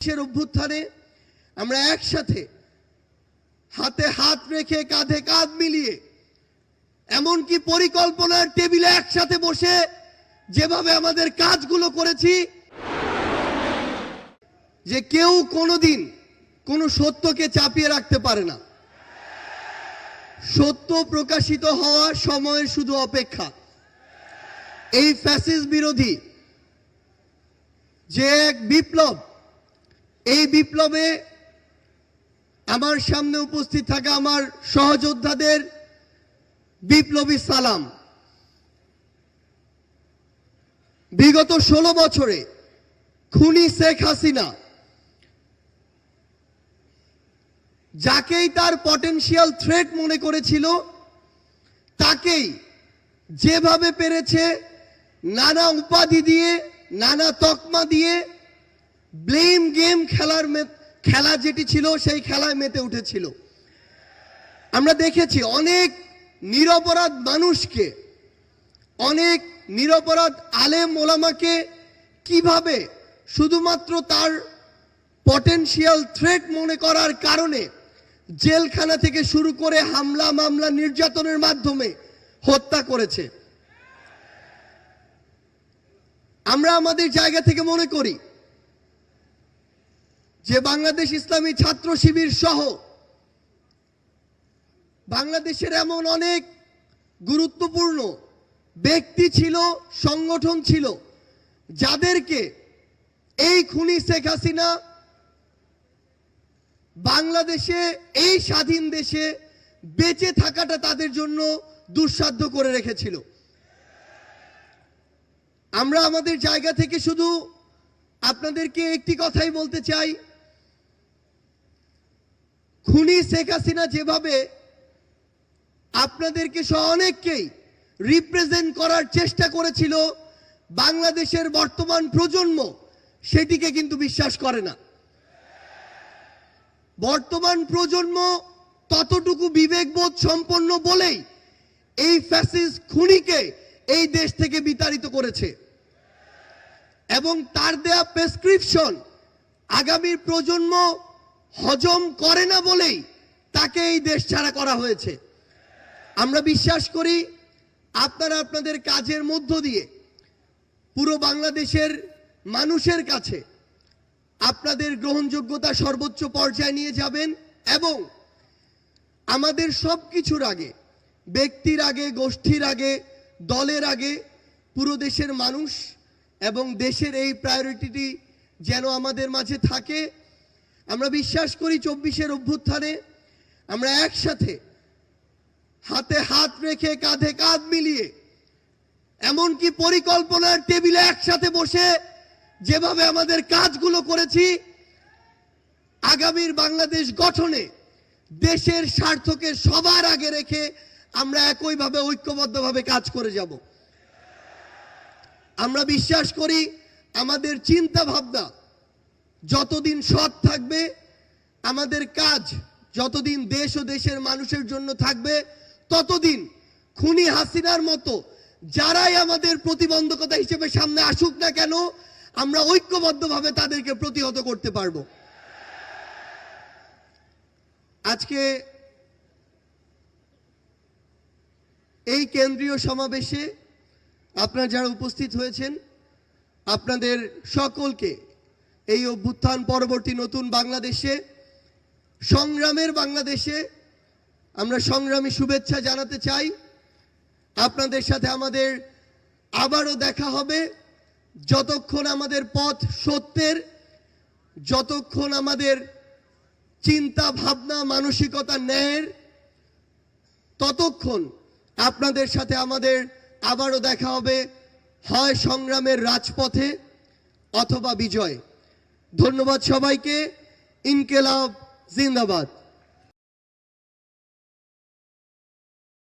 অভ্যুত্থানে আমরা একসাথে হাতে হাত রেখে কাঁধে কাঁধ মিলিয়ে এমনকি পরিকল্পনার টেবিলে একসাথে বসে যেভাবে আমাদের কাজগুলো করেছি, যে কেউ কোনোদিন কোনো সত্যকে চাপিয়ে রাখতে পারে না। সত্য প্রকাশিত হওয়ার সময়ের শুধু অপেক্ষা। এই ফ্যাসিস্ট বিরোধী যে এক বিপ্লব, এই বিপ্লবে আমার সামনে উপস্থিত থাকা আমার সহযোদ্ধাদের বিপ্লবী সালাম। বিগত 16 বছরে খুনি শেখ হাসিনা যাকেই তার পটেনশিয়াল থ্রেট মনে করেছিল, তাকেই যেভাবে পেরেছে নানা উপাধি দিয়ে, নানা তকমা দিয়ে ব্লেম গেম খেলা যেটি ছিল সেই খেলায় মেতে উঠেছিল। আমরা দেখেছি অনেক নিরপরাধ মানুষকে, অনেক নিরপরাধ আলেম ওলামাকে কিভাবে শুধুমাত্র তার পটেনশিয়াল থ্রেট মনে করার কারণে জেলখানা থেকে শুরু করে হামলা মামলা নির্যাতনের মাধ্যমে হত্যা করেছে। আমরা আমাদের জায়গা থেকে মনে করি যে বাংলাদেশ ইসলামী ছাত্র শিবির সহ বাংলাদেশের এমন অনেক গুরুত্বপূর্ণ ব্যক্তি ছিল, সংগঠন ছিল, যাদেরকে এই খুনি শেখ হাসিনা বাংলাদেশে, এই স্বাধীন দেশে বেঁচে থাকাটা তাদের জন্য দুঃসাধ্য করে রেখেছিল। আমরা আমাদের জায়গা থেকে শুধু আপনাদেরকে একটি কথাই বলতে চাই, খুনি শেখ হাসিনা যেভাবে আপনাদেরকে সহ অনেককেই রিপ্রেজেন্ট করার চেষ্টা করেছিল, বাংলাদেশের বর্তমান প্রজন্ম সেটিকে কিন্তু বিশ্বাস করে না। বর্তমান প্রজন্ম ততটুকু বিবেকবোধ সম্পন্ন বলেই এই ফ্যাসিস্ট খুনিকে এই দেশ থেকে বিতাড়িত করেছে এবং তার দেয়া প্রেসক্রিপশন আগামীর প্রজন্ম হজম করে না বলেই তাকে এই দেশ ছাড়া করা হয়েছে। আমরা বিশ্বাস করি আপনারা আপনাদের কাজের মধ্য দিয়ে পুরো বাংলাদেশের মানুষের কাছে আপনাদের গ্রহণযোগ্যতা সর্বোচ্চ পর্যায়ে নিয়ে যাবেন এবং আমাদের সব কিছুর আগে, ব্যক্তির আগে, গোষ্ঠীর আগে, দলের আগে পুরো দেশের মানুষ এবং দেশের এই প্রায়োরিটিটি যেন আমাদের মাঝে থাকে। আমরা বিশ্বাস করি 24-এর অভ্যুত্থানে আমরা একসাথে হাতে হাত রেখে কাঁধে কাঁধ মিলিয়ে এমনকি পরিকল্পনার টেবিলে একসাথে বসে যেভাবে আমাদের কাজগুলো করেছি, আগামীর বাংলাদেশ গঠনে দেশের স্বার্থকে সবার আগে রেখে আমরা একইভাবে ঐক্যবদ্ধভাবে কাজ করে যাব। আমরা বিশ্বাস করি আমাদের চিন্তা ভাবনা যতদিন সৎ থাকবে, আমাদের কাজ যতদিন দেশ ও দেশের মানুষের জন্য থাকবে, ততদিন খুনি হাসিনার মতো যারাই আমাদের প্রতিবন্ধকতা হিসেবে সামনে আসুক না কেন, আমরা ঐক্যবদ্ধভাবে তাদেরকে প্রতিহত করতে পারব। আজকে এই কেন্দ্রীয় সমাবেশে আপনারা যারা উপস্থিত হয়েছেন, আপনাদের সকলকে এই অভ্যুত্থান পরবর্তী নতুন বাংলাদেশে, সংগ্রামের বাংলাদেশে আমরা সংগ্রামী শুভেচ্ছা জানাতে চাই। আপনাদের সাথে আমাদের আবারও দেখা হবে যতক্ষণ আমাদের পথ সত্যের, যতক্ষণ আমাদের চিন্তা ভাবনা মানসিকতা ন্যায়ের, ততক্ষণ আপনাদের সাথে আমাদের আবারও দেখা হবে হয় সংগ্রামের রাজপথে অথবা বিজয়। ধন্যবাদ সবাইকে। ইনকিলাব জিন্দাবাদ।